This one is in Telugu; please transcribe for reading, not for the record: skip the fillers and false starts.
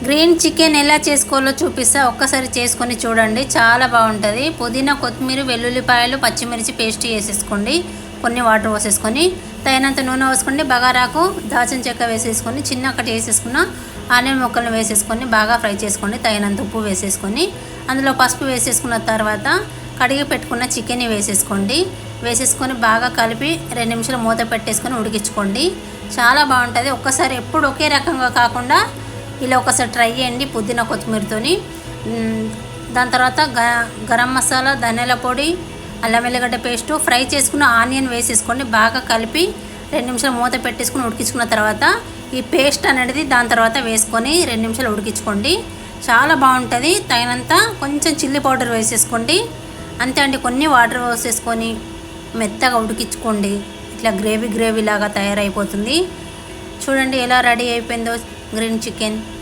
గ్రీన్ చికెన్ ఎలా చేసుకోవాలో చూపిస్తా, ఒక్కసారి చేసుకొని చూడండి, చాలా బాగుంటుంది. పుదీనా, కొత్తిమీర, వెల్లుల్లిపాయలు, పచ్చిమిర్చి పేస్ట్ వేసేసుకోండి. కొన్ని వాటర్ పోసేసుకొని తగినంత నూనె పోసుకోండి. బగారాకు దాల్చిన చెక్క వేసేసుకొని చిన్న ఒకటి వేసేసుకున్న ఆనియన్ ముక్కలను వేసేసుకొని బాగా ఫ్రై చేసుకోండి. తగినంత ఉప్పు వేసేసుకొని అందులో పసుపు వేసేసుకున్న తర్వాత కడిగి పెట్టుకున్న చికెన్ వేసేసుకోండి. వేసేసుకొని బాగా కలిపి 2 నిమిషాలు మూత పెట్టేసుకొని ఉడికించుకోండి. చాలా బాగుంటుంది. ఒక్కసారి ఎప్పుడు ఒకే రకంగా కాకుండా ఇలా ఒకసారి ట్రై చేయండి పుదీనా కొత్తిమీరతోని. దాని తర్వాత గరం మసాలా, ధనియాల పొడి, అల్లం వెల్లిగడ్డ పేస్టు, ఫ్రై చేసుకున్న ఆనియన్ వేసేసుకోండి. బాగా కలిపి 2 నిమిషాలు మూత పెట్టేసుకుని ఉడికించుకున్న తర్వాత ఈ పేస్ట్ అనేది దాని తర్వాత వేసుకొని 2 నిమిషాలు ఉడికించుకోండి. చాలా బాగుంటుంది. తగినంత కొంచెం చిల్లీ పౌడర్ వేసేసుకోండి. అంతే అండి. కొన్ని వాటర్ వేసేసుకొని మెత్తగా ఉడికించుకోండి. ఇట్లా గ్రేవీ లాగా తయారైపోతుంది. చూడండి ఎలా రెడీ అయిపోయిందో గ్రీన్ చికెన్.